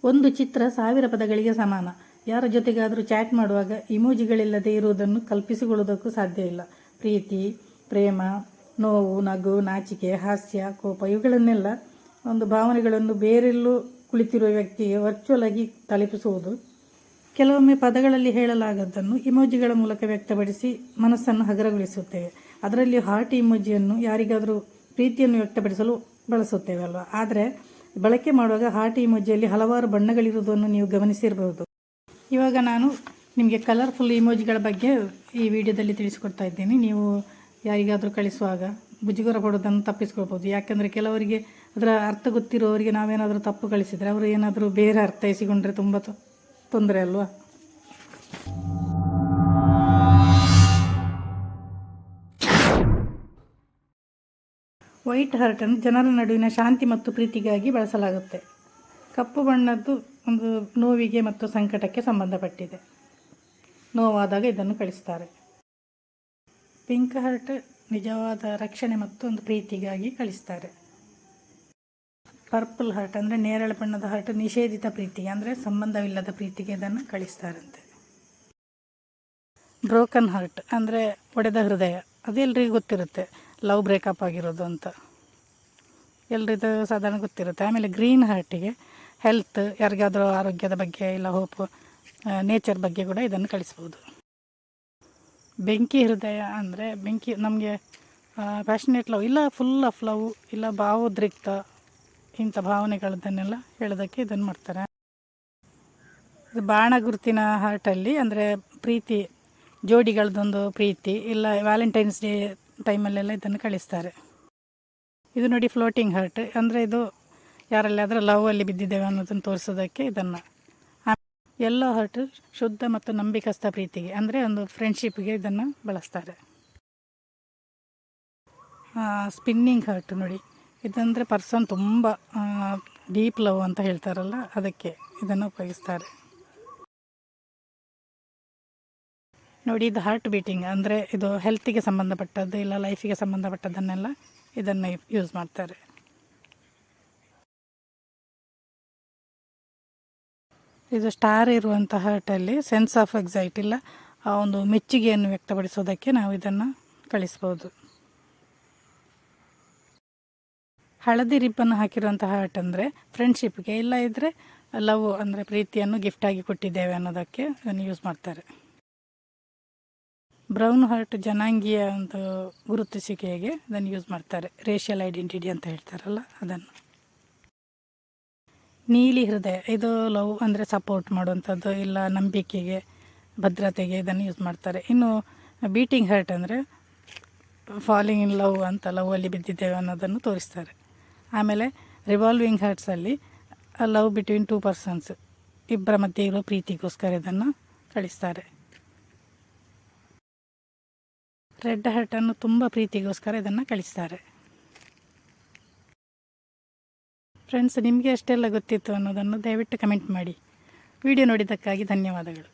ಒಂದು ಚಿತ್ರ 1000 ಪದಗಳಿಗೆ ಸಮಾನ. ಯಾರ ಜೊತೆಗಾದರೂ ಚಾಟ್ ಮಾಡುವಾಗ ಇಮೋಜಿಗಳಿಲ್ಲದೆ ಇರುವುದನ್ನು ಕಲ್ಪಿಸಿಕೊಳ್ಳುವುದಕ್ಕೂ ಸಾಧ್ಯ ಇಲ್ಲ. ಪ್ರೀತಿ, ಪ್ರೇಮ, ನೋವು, ನಗು, ನಾಚಿಕೆ, ಹಾಸ್ಯ, ಕೋಪ ಇವುಗಳನ್ನೆಲ್ಲ ಒಂದು ಭಾವನೆಗಳನ್ನು ಬೇರೆಲ್ಲೂ ಕುಳಿತಿರುವ ವ್ಯಕ್ತಿಗೆ ವರ್ಚುವಲ್ ಆಗಿ ತಲುಪಿಸುವುದು. ಕೆಲವೊಮ್ಮೆ ಪದಗಳಲ್ಲಿ ಹೇಳಲಾಗದ್ದನ್ನು ಇಮೋಜಿಗಳ ಮೂಲಕ ವ್ಯಕ್ತಪಡಿಸಿ ಮನಸ್ಸನ್ನು ಹಗರಗೊಳಿಸುತ್ತೇವೆ. ಅದರಲ್ಲಿ ಹಾರ್ಟ್ ಇಮೋಜಿಯನ್ನು ಯಾರಿಗಾದರೂ ಪ್ರೀತಿಯನ್ನು ವ್ಯಕ್ತಪಡಿಸಲು ಬಳಸುತ್ತೇವೆ ಅಲ್ವಾ. ಆದರೆ ಬಳಕೆ ಮಾಡುವಾಗ ಹಾರ್ಟ್ ಇಮೋಜಿಯಲ್ಲಿ ಹಲವಾರು ಬಣ್ಣಗಳಿರುವುದನ್ನು ನೀವು ಗಮನಿಸಿರಬಹುದು. ಇವಾಗ ನಾನು ನಿಮಗೆ ಕಲರ್ಫುಲ್ ಇಮೋಜಿಗಳ ಬಗ್ಗೆ ಈ ವಿಡಿಯೋದಲ್ಲಿ ತಿಳಿಸಿಕೊಡ್ತಾ ಇದ್ದೀನಿ. ನೀವು ಯಾರಿಗಾದರೂ ಕಳಿಸುವಾಗ ಮುಜುಗರ ಪಡೋದನ್ನು ತಪ್ಪಿಸ್ಕೊಳ್ಬೋದು. ಯಾಕೆಂದರೆ ಕೆಲವರಿಗೆ ಅದರ ಅರ್ಥ ಗೊತ್ತಿರೋರಿಗೆ ನಾವೇನಾದರೂ ತಪ್ಪು ಕಳಿಸಿದರೆ ಅವರು ಏನಾದರೂ ಬೇರೆ ಅರ್ಥ ಇಸಿಕೊಂಡ್ರೆ ತುಂಬ ತೊಂದರೆ ಅಲ್ವಾ. ವೈಟ್ ಹಾರ್ಟನ್ನು ಜನರ ನಡುವಿನ ಶಾಂತಿ ಮತ್ತು ಪ್ರೀತಿಗಾಗಿ ಬಳಸಲಾಗುತ್ತೆ. ಕಪ್ಪು ಬಣ್ಣದ್ದು ಒಂದು ನೋವಿಗೆ ಮತ್ತು ಸಂಕಟಕ್ಕೆ ಸಂಬಂಧಪಟ್ಟಿದೆ. ನೋವಾದಾಗ ಇದನ್ನು ಕಳಿಸ್ತಾರೆ. ಪಿಂಕ್ ಹಾರ್ಟ್ ನಿಜವಾದ ರಕ್ಷಣೆ ಮತ್ತು ಒಂದು ಪ್ರೀತಿಗಾಗಿ ಕಳಿಸ್ತಾರೆ. ಪರ್ಪಲ್ ಹಾರ್ಟ್ ಅಂದರೆ ನೇರಳೆ ಬಣ್ಣದ ಹಾರ್ಟ್ ನಿಷೇಧಿತ ಪ್ರೀತಿಗೆ ಅಂದರೆ ಸಂಬಂಧವಿಲ್ಲದ ಪ್ರೀತಿಗೆ ಇದನ್ನು ಕಳಿಸ್ತಾರಂತೆ. ಬ್ರೋಕನ್ ಹಾರ್ಟ್ ಅಂದರೆ ಒಡೆದ ಹೃದಯ, ಅದೆಲ್ಲರಿಗೂ ಗೊತ್ತಿರುತ್ತೆ, ಲವ್ ಬ್ರೇಕಪ್ ಆಗಿರೋದು ಅಂತ ಎಲ್ರಿಗೂ ಸಾಧಾರಣ ಗೊತ್ತಿರುತ್ತೆ. ಆಮೇಲೆ ಗ್ರೀನ್ ಹಾರ್ಟಿಗೆ ಹೆಲ್ತ್, ಯಾರಿಗಾದರೂ ಆರೋಗ್ಯದ ಬಗ್ಗೆ ಇಲ್ಲ ಹೋಪ್, ನೇಚರ್ ಬಗ್ಗೆ ಕೂಡ ಇದನ್ನು ಕಳಿಸ್ಬೋದು. ಬೆಂಕಿ ಹೃದಯ ಅಂದರೆ ಬೆಂಕಿ ನಮಗೆ ಪ್ಯಾಷನೇಟ್ ಲವ್ ಇಲ್ಲ ಫುಲ್ ಆಫ್ ಲವ್ ಇಲ್ಲ ಭಾವೋದ್ರಿಕ್ತ ಇಂಥ ಭಾವನೆಗಳನ್ನೆಲ್ಲ ಹೇಳೋದಕ್ಕೆ ಇದನ್ನು ಮಾಡ್ತಾರೆ. ಬಾಣ ಗುರುತಿನ ಹಾರ್ಟಲ್ಲಿ ಅಂದರೆ ಪ್ರೀತಿ, ಜೋಡಿಗಳದ್ದೊಂದು ಪ್ರೀತಿ ಇಲ್ಲ ವ್ಯಾಲೆಂಟೈನ್ಸ್ ಡೇ ಟೈಮಲ್ಲೆಲ್ಲ ಇದನ್ನು ಕಳಿಸ್ತಾರೆ. ಇದು ನೋಡಿ ಫ್ಲೋಟಿಂಗ್ ಹಾರ್ಟ್ ಅಂದರೆ ಇದು ಯಾರಲ್ಲಿ ಅದರ ಲವ್ವಲ್ಲಿ ಬಿದ್ದಿದ್ದೇವೆ ಅನ್ನೋದನ್ನು ತೋರಿಸೋದಕ್ಕೆ ಇದನ್ನು. ಯೆಲ್ಲೋ ಹಾರ್ಟ್ ಶುದ್ಧ ಮತ್ತು ನಂಬಿಕಸ್ಥ ಪ್ರೀತಿಗೆ ಅಂದರೆ ಒಂದು ಫ್ರೆಂಡ್ಶಿಪ್ಗೆ ಇದನ್ನು ಬಳಸ್ತಾರೆ. ಸ್ಪಿನ್ನಿಂಗ್ ಹಾರ್ಟ್ ನೋಡಿ, ಇದಂದರೆ ಪರ್ಸನ್ ತುಂಬ ಡೀಪ್ ಲವ್ ಅಂತ ಹೇಳ್ತಾರಲ್ಲ ಅದಕ್ಕೆ ಇದನ್ನು ಉಪಯೋಗಿಸ್ತಾರೆ. ನೋಡಿ ಇದು ಹಾರ್ಟ್ ಬೀಟಿಂಗ್ ಅಂದರೆ ಇದು ಹೆಲ್ತಿಗೆ ಸಂಬಂಧಪಟ್ಟದ್ದು ಇಲ್ಲ ಲೈಫಿಗೆ ಸಂಬಂಧಪಟ್ಟದ್ದನ್ನೆಲ್ಲ ಇದನ್ನು ಯೂಸ್ ಮಾಡ್ತಾರೆ. ಇದು ಸ್ಟಾರ್ ಇರುವಂಥ ಹಾರ್ಟಲ್ಲಿ ಸೆನ್ಸ್ ಆಫ್ ಎಕ್ಸೈಟ್ ಇಲ್ಲ ಆ ಒಂದು ಮೆಚ್ಚುಗೆಯನ್ನು ವ್ಯಕ್ತಪಡಿಸೋದಕ್ಕೆ ನಾವು ಇದನ್ನು ಕಳಿಸ್ಬೋದು. ಹಳದಿ ರಿಬ್ಬನ್ನು ಹಾಕಿರುವಂಥ ಹಾರ್ಟ್ ಅಂದರೆ ಫ್ರೆಂಡ್ಶಿಪ್ಗೆ ಇಲ್ಲ ಇದ್ದರೆ ಲವ್ ಅಂದರೆ ಪ್ರೀತಿಯನ್ನು ಗಿಫ್ಟಾಗಿ ಕೊಟ್ಟಿದ್ದೇವೆ ಅನ್ನೋದಕ್ಕೆ ಇದನ್ನು ಯೂಸ್ ಮಾಡ್ತಾರೆ. ಬ್ರೌನ್ ಹಾರ್ಟ್ ಜನಾಂಗೀಯ ಒಂದು ಗುರುತಿಸಿಕೆಗೆ ಇದನ್ನು ಯೂಸ್ ಮಾಡ್ತಾರೆ. ರೇಷಿಯಲ್ ಐಡೆಂಟಿಟಿ ಅಂತ ಹೇಳ್ತಾರಲ್ಲ ಅದನ್ನು. ನೀಲಿ ಹೃದಯ ಇದು ಲವ್ ಅಂದರೆ ಸಪೋರ್ಟ್ ಮಾಡುವಂಥದ್ದು ಇಲ್ಲ ನಂಬಿಕೆಗೆ ಭದ್ರತೆಗೆ ಇದನ್ನು ಯೂಸ್ ಮಾಡ್ತಾರೆ. ಇನ್ನು ಬೀಟಿಂಗ್ ಹಾರ್ಟ್ ಅಂದರೆ ಫಾಲಿಂಗ್ ಇನ್ ಲವ್ ಅಂತ ಲವ್ವಲ್ಲಿ ಬಿದ್ದಿದ್ದೇವೆ ಅನ್ನೋದನ್ನು ತೋರಿಸ್ತಾರೆ. ಆಮೇಲೆ ರಿವಾಲ್ವಿಂಗ್ ಹಾರ್ಟ್ಸಲ್ಲಿ ಲವ್ ಬಿಟ್ವೀನ್ 2 ಪರ್ಸನ್ಸ್ ಇಬ್ಬರ ಮಧ್ಯೆ ಇರೋ ಪ್ರೀತಿಗೋಸ್ಕರ ಇದನ್ನು ಕಳಿಸ್ತಾರೆ. ರೆಡ್ ಹಾರ್ಟನ್ನು ತುಂಬ ಪ್ರೀತಿಗೋಸ್ಕರ ಇದನ್ನು ಕಳಿಸ್ತಾರೆ. ಫ್ರೆಂಡ್ಸ್, ನಿಮಗೆ ಅಷ್ಟೆಲ್ಲ ಗೊತ್ತಿತ್ತು ಅನ್ನೋದನ್ನು ದಯವಿಟ್ಟು ಕಮೆಂಟ್ ಮಾಡಿ. ವಿಡಿಯೋ ನೋಡಿದ್ದಕ್ಕಾಗಿ ಧನ್ಯವಾದಗಳು.